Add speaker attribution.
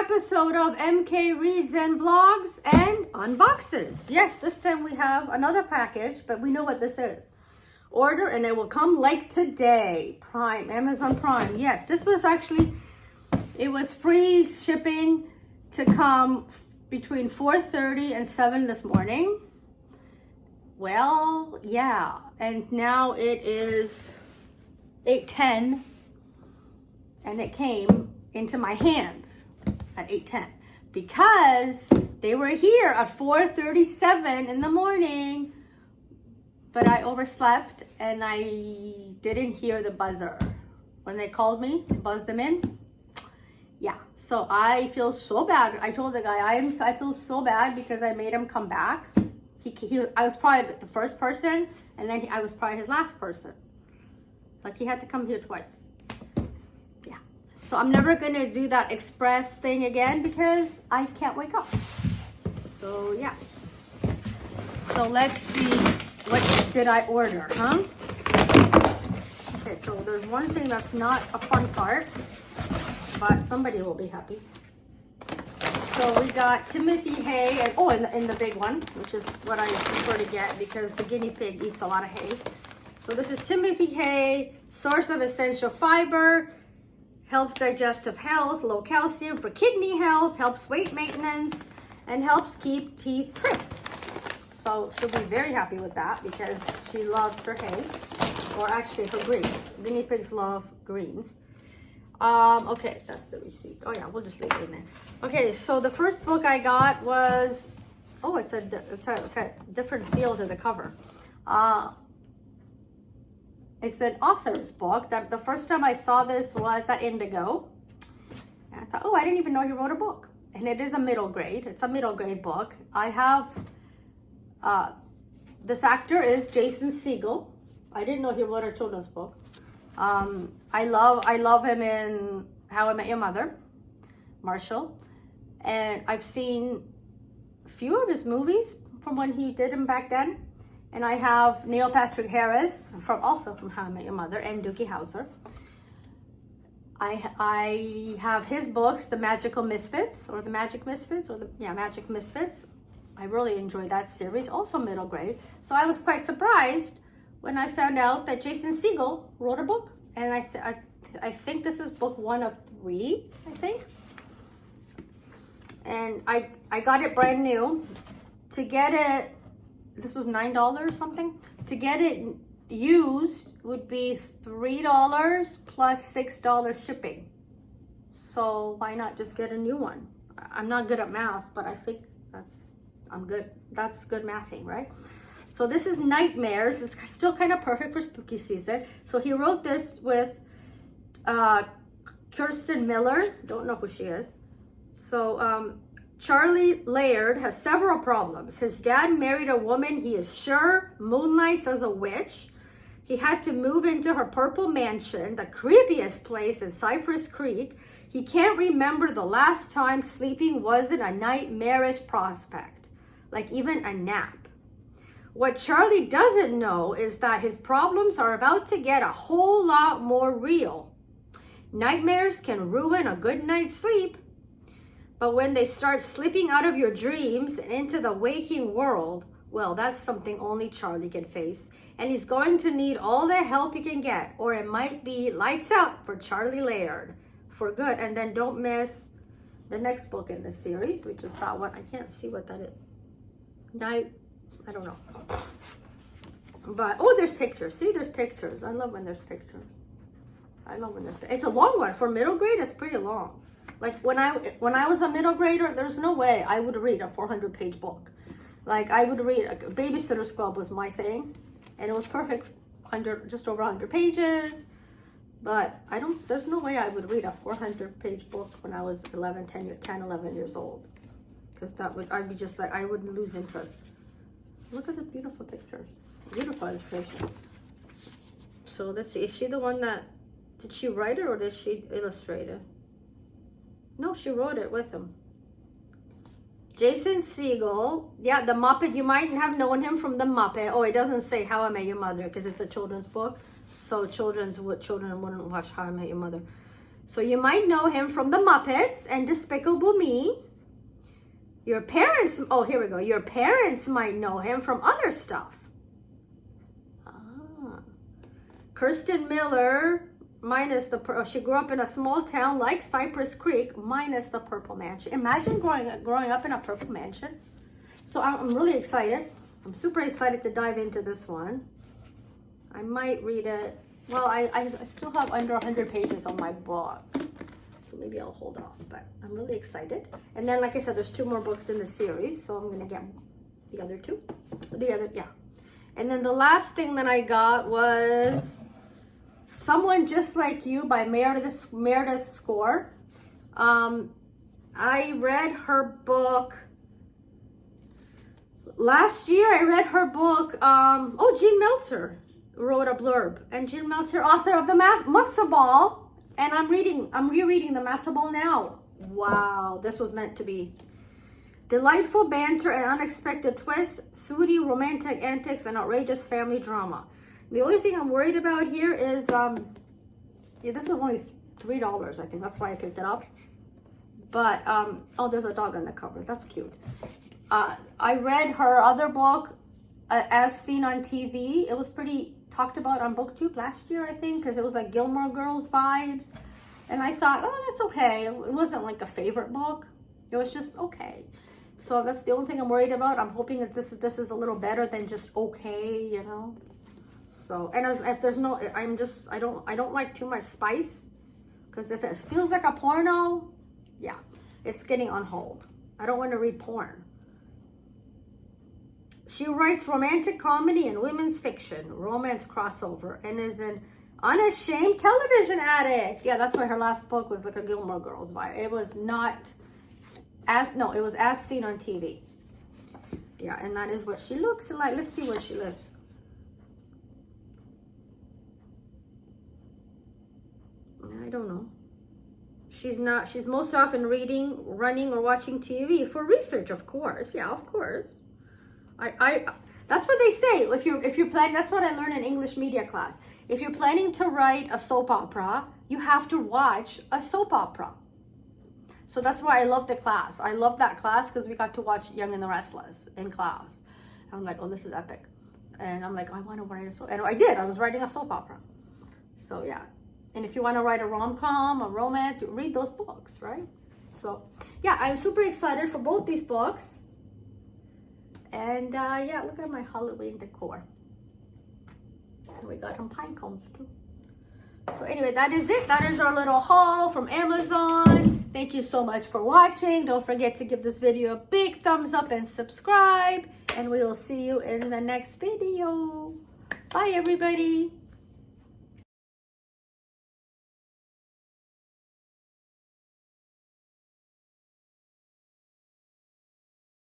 Speaker 1: episode of MK Reads and Vlogs and Unboxes. Yes, this time we have another package, but we know what this is. Order and it will come like today. Prime, Amazon Prime. Yes, this was actually, it was free shipping to come between 4:30 and 7 this morning. Well, yeah, and now it is 8:10 and it came into my hands at 8:10 because they were here at 4:37 in the morning, but I overslept and I didn't hear the buzzer when they called me to buzz them in. Yeah, so I feel so bad. I told the guy I feel so bad because I made him come back. I was probably the first person, and then I was probably his last person. Like, he had to come here twice. Yeah. So I'm never going to do that express thing again because I can't wake up. So, yeah. So let's see, what did I order, huh? Okay, so there's one thing that's not a fun part, but somebody will be happy. So we got Timothy hay, and in the big one, which is what I prefer to get because the guinea pig eats a lot of hay. So this is Timothy hay, source of essential fiber, helps digestive health, low calcium for kidney health, helps weight maintenance, and helps keep teeth trim. So she'll be very happy with that because she loves her hay, or actually her greens. Guinea pigs love greens. Okay, that's the receipt. Oh yeah, we'll just leave it in there. Okay, so the first book I got was, it's a different feel to the cover. It's an author's book. That the first time I saw this was at Indigo. And I thought, I didn't even know he wrote a book. And it is a middle grade. It's a middle grade book. I have, this actor is Jason Segel. I didn't know he wrote a children's book. I love him in How I Met Your Mother, Marshall. And I've seen a few of his movies from when he did them back then. And I have Neil Patrick Harris also from How I Met Your Mother, and Doogie Howser. I have his books, The Magical Misfits, or The Magic Misfits, Magic Misfits. I really enjoyed that series, also middle grade. So I was quite surprised when I found out that Jason Segel wrote a book. And I think this is book 1 of 3, I think. And I got it brand new. To get it, this was $9 or something. To get it used would be $3 plus $6 shipping. So why not just get a new one? I'm not good at math, but I think I'm good. That's good mathing, right? So this is Nightmares. It's still kind of perfect for spooky season. So he wrote this with Kirsten Miller. Don't know who she is. So Charlie Laird has several problems. His dad married a woman he is sure moonlights as a witch. He had to move into her purple mansion, the creepiest place in Cypress Creek. He can't remember the last time sleeping wasn't a nightmarish prospect, like even a nap. What Charlie doesn't know is that his problems are about to get a whole lot more real. Nightmares can ruin a good night's sleep, but when they start slipping out of your dreams and into the waking world, well, that's something only Charlie can face. And he's going to need all the help he can get, or it might be lights out for Charlie Laird for good. And then don't miss the next book in the series, which is that one. I can't see what that is. I don't know. But, there's pictures. See, there's pictures. I love when there's pictures. It's a long one. For middle grade, it's pretty long. Like, when I was a middle grader, there's no way I would read a 400-page book. Like, I would read, Babysitter's Club was my thing. And it was perfect, just over 100 pages. But there's no way I would read a 400-page book when I was 11 years old. Because I'd be just like, I wouldn't lose interest. Look at the beautiful pictures. Beautiful illustration. So let's see. Is she the one did she write it or did she illustrate it? No, she wrote it with him. Jason Segel. Yeah, the Muppet. You might have known him from the Muppet. Oh, it doesn't say How I Met Your Mother because it's a children's book. So children wouldn't watch How I Met Your Mother. So you might know him from the Muppets and Despicable Me. Your parents, oh, here we go. Your parents might know him from other stuff. Kirsten Miller, minus the, she grew up in a small town like Cypress Creek, minus the Purple Mansion. Imagine growing up in a Purple Mansion. So I'm really excited. I'm super excited to dive into this one. I might read it. Well, I still have under 100 pages on my book. So maybe I'll hold off, but I'm really excited. And then, like I said, there's 2 more books in the series. So I'm going to get the other 2. Yeah. And then the last thing that I got was Someone Just Like You by Meredith Score. I read her book last year. I read her book. Jean Meltzer wrote a blurb, and Jean Meltzer, author of the Matzo Ball, and I'm rereading the Matzo Ball now. Wow, this was meant to be. Delightful banter and unexpected twist, sweetie romantic antics, and outrageous family drama. The only thing I'm worried about here is, this was only $3, I think. That's why I picked it up. But, there's a dog on the cover. That's cute. I read her other book, As Seen on TV. It was pretty talked about on BookTube last year, I think, because it was like Gilmore Girls vibes. And I thought, oh, that's okay. It wasn't like a favorite book. It was just okay. So that's the only thing I'm worried about. I'm hoping that this is a little better than just okay, you know. So, and if there's no, I don't like too much spice, because if it feels like a porno, yeah, it's getting on hold. I don't want to read porn. She writes romantic comedy and women's fiction, romance crossover, and is an unashamed television addict. Yeah, that's why her last book was like a Gilmore Girls vibe. It was it was As Seen on TV. Yeah, and that is what she looks like. Let's see where she lives. I don't know. She's most often reading, running, or watching TV for research, of course. Yeah, of course. That's what they say. If you're planning, that's what I learned in English media class. If you're planning to write a soap opera, you have to watch a soap opera. So that's why I love the class. I love that class because we got to watch Young and the Restless in class. And I'm like, oh, this is epic. And I'm like, I want to write a soap. And I did. I was writing a soap opera. So yeah. And if you want to write a rom-com, a romance, you read those books, right? So yeah, I'm super excited for both these books. And yeah, look at my Halloween decor. And we got some pine cones too. So anyway, that is it. That is our little haul from Amazon. Thank you so much for watching. Don't forget to give this video a big thumbs up and subscribe. And we will see you in the next video. Bye, everybody.